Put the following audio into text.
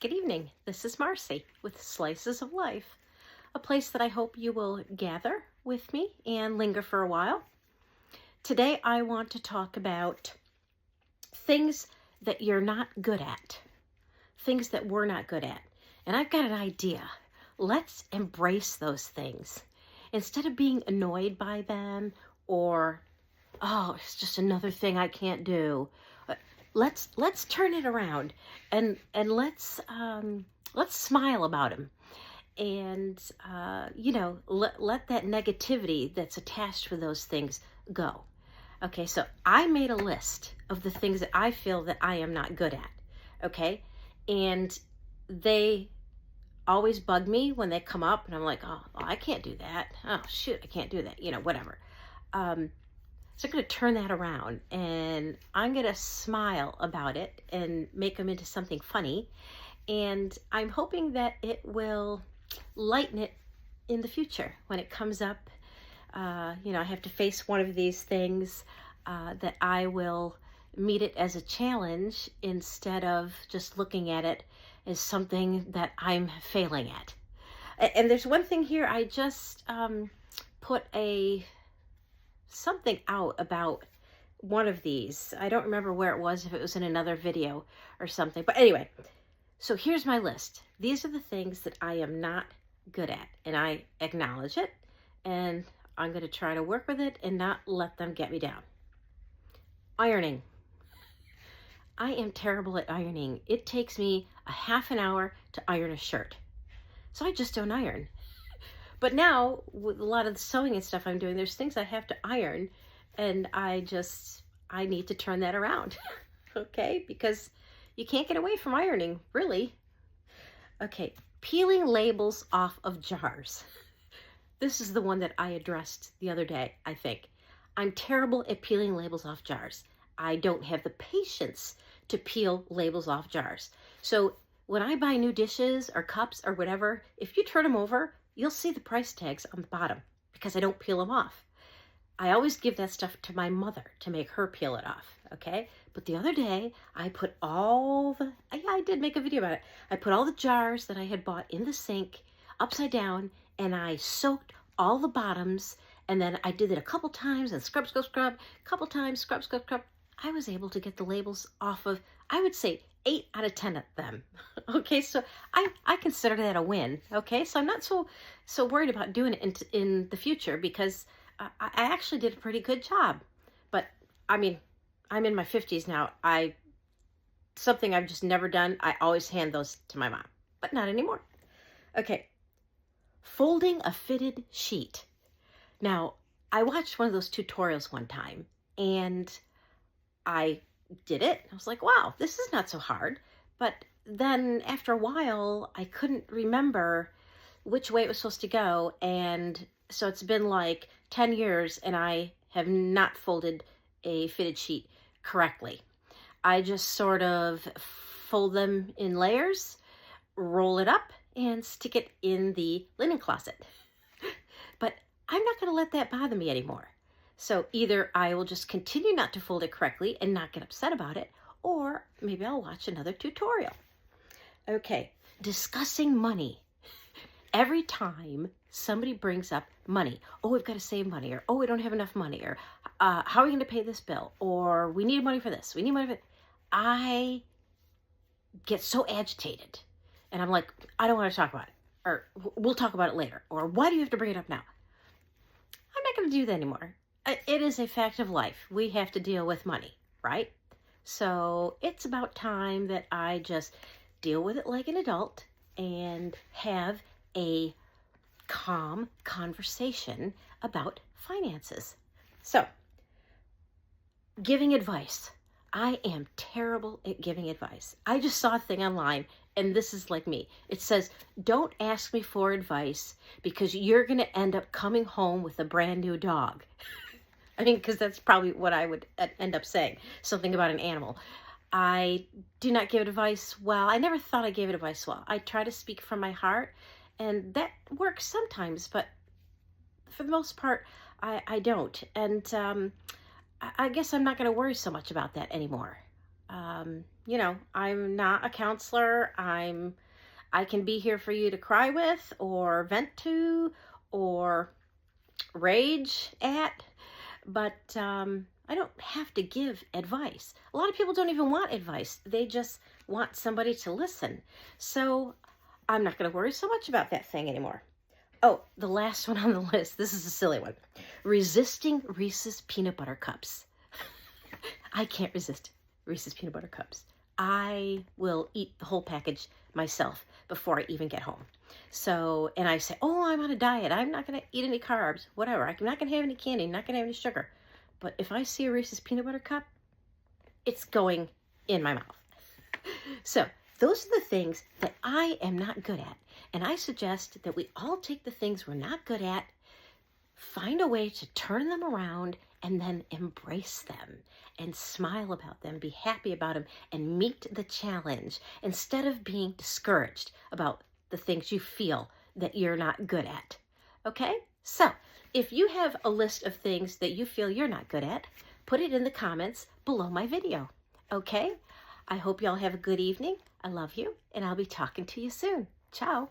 Good evening. This is Marcy with Slices of Life, a place that I hope you will gather with me and linger for a while. Today, I want to talk about things that you're not good at, things that we're not good at. And I've got an idea. Let's embrace those things. Instead of being annoyed by them or, oh, it's just another thing I can't do. Let's turn it around and let's smile about them and let that negativity that's attached with those things go. Okay, so I made a list of the things that I feel that I am not good at. Okay, and they always bug me when they come up, and I'm like, oh, I can't do that. Oh shoot, I can't do that. Whatever. So I'm going to turn that around and I'm going to smile about it and make them into something funny. And I'm hoping that it will lighten it in the future when it comes up. I have to face one of these things, that I will meet it as a challenge instead of just looking at it as something that I'm failing at. And there's one thing here, I just put something out about one of these. I don't remember where it was, if it was in another video or something. But anyway, so here's my list. These are the things that I am not good at, and I acknowledge it, and I'm going to try to work with it and not let them get me down. Ironing. I am terrible at ironing. It takes me a half an hour to iron a shirt. So I just don't iron. But now, with a lot of the sewing and stuff I'm doing, there's things I have to iron, and I need to turn that around, okay? Because you can't get away from ironing, really. Okay, peeling labels off of jars. This is the one that I addressed the other day, I think. I'm terrible at peeling labels off jars. I don't have the patience to peel labels off jars. So when I buy new dishes or cups or whatever, if you turn them over, you'll see the price tags on the bottom because I don't peel them off. I always give that stuff to my mother to make her peel it off, okay? But the other day, I put I did make a video about it. I put all the jars that I had bought in the sink upside down, and I soaked all the bottoms, and then I did it a couple times, and scrub, a couple times, scrub. I was able to get the labels off of, I would say, 8 out of 10 of them. Okay, so I consider that a win. Okay, so I'm not so worried about doing it in the future because I actually did a pretty good job. But I mean, I'm in my 50s now. Something I've just never done. I always hand those to my mom, but not anymore. Okay, folding a fitted sheet. Now, I watched one of those tutorials one time, and I did it. I was like, wow, this is not so hard. But then after a while, I couldn't remember which way it was supposed to go. And so it's been like 10 years and I have not folded a fitted sheet correctly. I just sort of fold them in layers, roll it up, and stick it in the linen closet. But I'm not going to let that bother me anymore. So either I will just continue not to fold it correctly and not get upset about it, or maybe I'll watch another tutorial. Okay, discussing money. Every time somebody brings up money, oh, we've got to save money, or oh, we don't have enough money, or how are we going to pay this bill, or we need money for this, we need money for that, I get so agitated. And I'm like, I don't want to talk about it, or we'll talk about it later, or why do you have to bring it up now? I'm not going to do that anymore. It is a fact of life. We have to deal with money, right? So it's about time that I just deal with it like an adult and have a calm conversation about finances. So, giving advice. I am terrible at giving advice. I just saw a thing online, and this is like me. It says, don't ask me for advice because you're going to end up coming home with a brand new dog. I mean, because that's probably what I would end up saying, something about an animal. I do not give advice well. I never thought I gave advice well. I try to speak from my heart, and that works sometimes, but for the most part, I don't. And I guess I'm not going to worry so much about that anymore. you know, I'm not a counselor. I can be here for you to cry with or vent to or rage at, but I don't have to give advice. A lot of people don't even want advice. They just want somebody to listen. So I'm not going to worry so much about that thing anymore. Oh, the last one on the list. This is a silly one. Resisting Reese's peanut butter cups. I can't resist Reese's peanut butter cups. I will eat the whole package myself before I even get home. So, and I say, oh, I'm on a diet. I'm not going to eat any carbs, whatever. I'm not going to have any candy. I'm not going to have any sugar. But if I see a Reese's peanut butter cup, it's going in my mouth. So those are the things that I am not good at. And I suggest that we all take the things we're not good at, find a way to turn them around, and then embrace them and smile about them, be happy about them, and meet the challenge instead of being discouraged about the things you feel that you're not good at. Okay? So if you have a list of things that you feel you're not good at, put it in the comments below my video. Okay? I hope y'all have a good evening. I love you, and I'll be talking to you soon. Ciao.